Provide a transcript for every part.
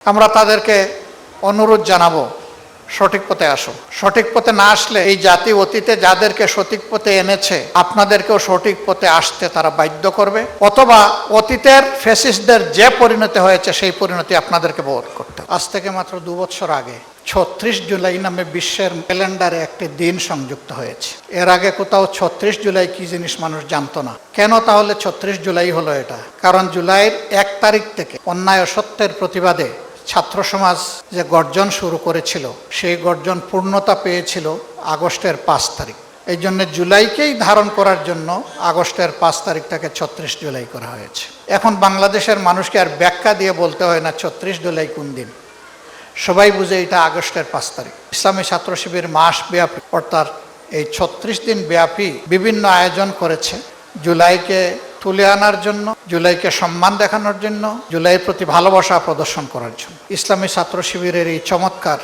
আমরা তাদেরকে অনুরোধ জানাবো, সঠিক পথে আসো। সঠিক পথে না আসলে এই জাতি অতীতে যাদেরকে সঠিক পথে এনেছে আপনাদেরকেও সঠিক পথে আসতে তারা বাধ্য করবে, অথবা অতীতের ফ্যাসিস্টদের যে পরিণতি হয়েছে সেই পরিণতি আপনাদেরকে ভোগ করতে হবে। আজ থেকে মাত্র 2 বছর আগে 36 জুলাই নামে বিশ্বের ক্যালেন্ডারে একটি দিন সংযুক্ত হয়েছে। এর আগে কোথাও 36 জুলাই কি জিনিস মানুষ জানতো না। কেন তাহলে 36 জুলাই হলো এটা? কারণ জুলাইয়ের 1 তারিখ থেকে অন্যায় ও সত্যের প্রতিবাদে ছাত্র সমাজ যে গর্জন শুরু করেছিল সেই গর্জন পূর্ণতা পেয়েছিল আগস্টের 5 তারিখ। এই জন্য জুলাইকেই ধারণ করার জন্য আগস্টের 5 তারিখটাকে 36 জুলাই করা হয়েছে। এখন বাংলাদেশের মানুষকে আর ব্যাখ্যা দিয়ে বলতে হয় না 36 জুলাই কোন দিন, সবাই বুঝে এটা আগস্টের 5 তারিখ। ইসলামী ছাত্র শিবির মাস ব্যাপী অর্থাৎ এই 36 দিন ব্যাপী বিভিন্ন আয়োজন করেছে জুলাইকে তুলে আনার জন্য, জুলাইকে সম্মান দেখানোর জন্য, জুলাইয়ের প্রতি ভালোবাসা প্রদর্শন করার জন্য। ইসলামী ছাত্র শিবিরের এই চমৎকার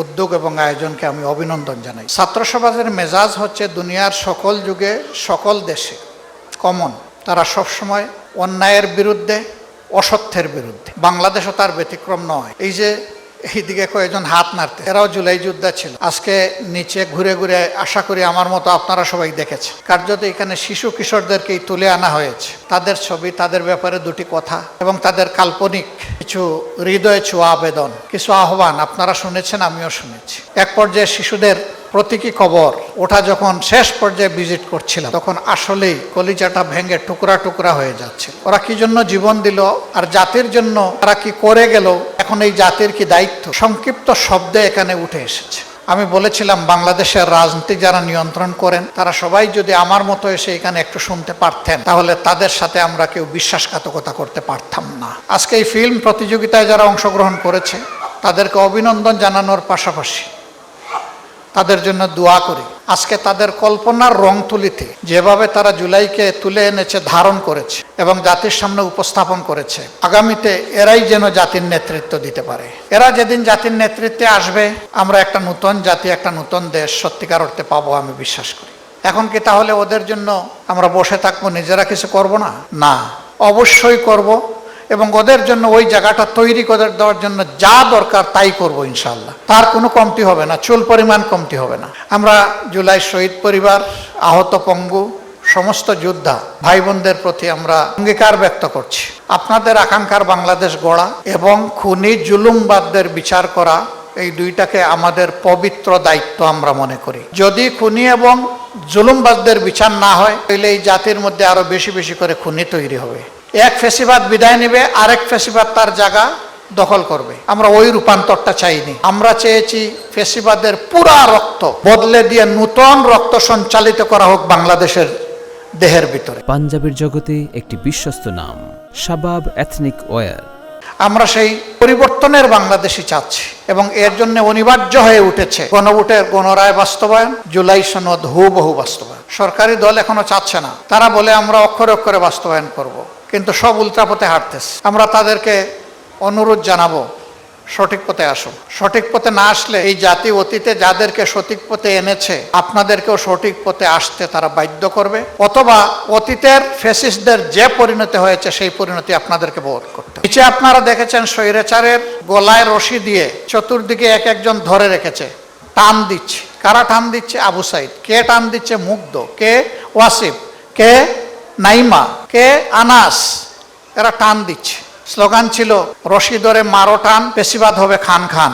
উদ্যোগ এবং আয়োজনকে আমি অভিনন্দন জানাই। ছাত্র সমাজের মেজাজ হচ্ছে দুনিয়ার সকল যুগে সকল দেশে কমন। তারা সবসময় অন্যায়ের বিরুদ্ধে, অসত্যের বিরুদ্ধে। বাংলাদেশও তার ব্যতিক্রম নয়। এই যে এইদিকে কয়েকজন হাত নাড়তে, এরাও জুলাই যোদ্ধা ছিল। আজকে নিচে ঘুরে ঘুরে আশা করি আমার মতো আপনারা সবাই দেখেছেন। কার্যত এখানে শিশু কিশোরদেরকেই তুলে আনা হয়েছে, তাদের ছবি, তাদের ব্যাপারে দুটি কথা এবং তাদের কাল্পনিক কিছু হৃদয়ে ছোঁয়া আবেদন, কিছু আহ্বান আপনারা শুনেছেন, আমিও শুনেছি। এক পর্যায়ে শিশুদের প্রতীকী কবর ওটা যখন শেষ পর্যায়ে ভিজিট করছিলাম তখন আসলেই কলিজাটা ভেঙে টুকরা টুকরা হয়ে যাচ্ছে। ওরা কি জন্য জীবন দিল আর জাতির জন্য তারা কি করে গেল, এখন এই জাতির কি দায়িত্ব, সংক্ষিপ্ত শব্দে এখানে উঠে এসেছে। আমি বলেছিলাম বাংলাদেশের রাজনীতি যারা নিয়ন্ত্রণ করেন তারা সবাই যদি আমার মতো এসে এখানে একটু শুনতে পারতেন তাহলে তাদের সাথে আমরা কেউ বিশ্বাসঘাতকতা করতে পারতাম না। আজকে এই ফিল্ম প্রতিযোগিতায় যারা অংশগ্রহণ করেছে তাদেরকে অভিনন্দন জানানোর পাশাপাশি তাদের জন্য দোয়া করি। আজকে তাদের কল্পনার রং তুলিতে যেভাবে তারা জুলাইকে তুলে এনেছে, ধারণ করেছে এবং জাতির সামনে উপস্থাপন করেছে, আগামীতে এরাই যেন জাতির নেতৃত্ব দিতে পারে। এরা যেদিন জাতির নেতৃত্বে আসবে আমরা একটা নতুন জাতি, একটা নতুন দেশ সত্যিকার অর্থে পাবো আমি বিশ্বাস করি। এখন কি তাহলে ওদের জন্য আমরা বসে থাকবো, নিজেরা কিছু করব না? না, অবশ্যই করব এবং ওদের জন্য ওই জায়গাটা তৈরি করে দেওয়ার জন্য যা দরকার তাই করব ইনশাআল্লাহ। তার কোনো কমতি হবে না, চুল পরিমাণ কমতি হবে না। আমরা জুলাই শহীদ পরিবার, আহত পঙ্গু সমস্ত যোদ্ধা ভাই বোনদের প্রতি আমরা অঙ্গীকার ব্যক্ত করছি আপনাদের আকাঙ্ক্ষার বাংলাদেশ গড়া এবং খুনি জুলুমবাদদের বিচার করা, এই দুইটাকে আমাদের পবিত্র দায়িত্ব আমরা মনে করি। যদি খুনি এবং জুলুমবাদদের বিচার না হয় তাহলে এই জাতির মধ্যে আরো বেশি বেশি করে খুনি তৈরি হবে। এক ফ্যাসিবাদ বিদায় নেবে, আরেক ফ্যাসিবাদ তার জায়গা দখল করবে। আমরা ওই রূপান্তরটা চাইনি। আমরা চেয়েছি ফ্যাসিবাদের পুরা রক্ত বদলে দিয়ে নতুন রক্ত সঞ্চালিত করা হোক বাংলাদেশের দেহের ভিতরে। পাঞ্জাবের জগতে একটি বিশ্বস্ত নাম শাবাব এথনিক ওয়্যার। আমরা সেই পরিবর্তনের বাংলাদেশই চাচ্ছি এবং এর জন্য অনিবার্য হয়ে উঠেছে গণভোটের গণরায় বাস্তবায়ন, জুলাই সনদ হুবহু বাস্তবায়ন। সরকারি দল এখনো চাচ্ছে না, তারা বলে আমরা অক্ষরে অক্ষরে বাস্তবায়ন করব, কিন্তু সব উল্টাপথে হাঁটতেছে। আমরা তাদেরকে অনুরোধ জানাবো, সঠিক পথে আসো। সঠিক পথে না আসলে এই জাতি অতীতে যাদেরকে সঠিক পথে এনেছে আপনাদেরকেও সঠিক পথে আসতে তারা বাধ্য করবে, অথবা অতীতের ফ্যাসিস্টদের যে পরিণতি হয়েছে সেই পরিণতি আপনাদেরকে ভোগ করতে হবে। নিচে আপনারা দেখেছেন স্বৈরাচারের গলায় রশি দিয়ে চতুর্দিকে এক একজন ধরে রেখেছে, টান দিচ্ছে। কারা টান দিচ্ছে? আবু সাইদ। কে টান দিচ্ছে? মুগ্ধ। কে? ওয়াসিফ। কে? নাইমা। কে? আনাস। এরা টান দিচ্ছে। স্লোগান ছিল রশি ধরে মারো টান, ফেসিবাদ হবে খান খান।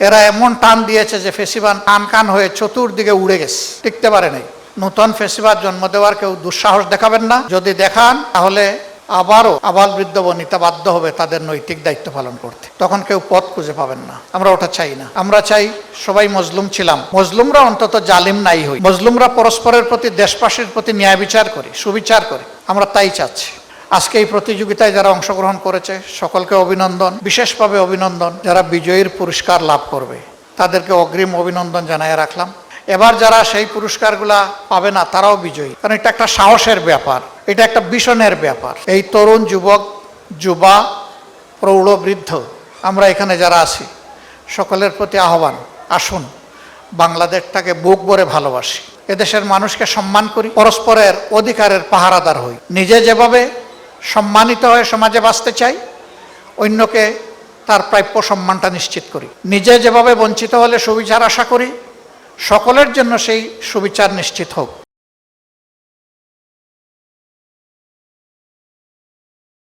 এরা এমন টান দিয়েছে যে ফেসিবাদ খান খান হয়ে চতুর্দিকে উড়ে গেছে, টিকতে পারে নাই। নতুন ফেসিবাদ জন্ম দেওয়ার কেউ দুঃসাহস দেখাবেন না। যদি দেখান তাহলে আবারও আবাল বৃদ্ধ বনিতা বাধ্য হবে তাদের নৈতিক দায়িত্ব পালন করতে। তখন কেউ পথ খুঁজে পাবেন না। আমরা ওটা চাই না। আমরা চাই সবাই মজলুম ছিলাম, মজলুমরা অন্তত জালিম নাই হই, মজলুমরা পরস্পরের প্রতি, দেশবাসীর প্রতি ন্যায় বিচার করি, সুবিচার করি। আমরা তাই চাচ্ছি। আজকে এই প্রতিযোগিতায় যারা অংশগ্রহণ করেছে সকলকে অভিনন্দন, বিশেষভাবে অভিনন্দন যারা বিজয়ীর পুরস্কার লাভ করবে তাদেরকে অগ্রিম অভিনন্দন জানাই রাখলাম। এবার যারা সেই পুরস্কারগুলা পাবে না তারাও বিজয়ী, কারণ এটা একটা সাহসের ব্যাপার, এটা একটা বিশনের ব্যাপার। এই তরুণ, যুবক, যুবা, প্রৌঢ়, বৃদ্ধ আমরা এখানে যারা আছি সকলের প্রতি আহ্বান, আসুন বাংলাদেশটাকে বুক ভরে ভালোবাসি, এদেশের মানুষকে সম্মান করি, পরস্পরের অধিকারের পাহারাদার হই। নিজে যেভাবে সম্মানিত হয়ে সমাজে বাঁচতে চাই, অন্যকে তার প্রাপ্য সম্মানটা নিশ্চিত করি। নিজে যেভাবে বঞ্চিত হলে সুবিচার আশা করি, সকলের জন্য সেই সুবিচার নিশ্চিত হোক।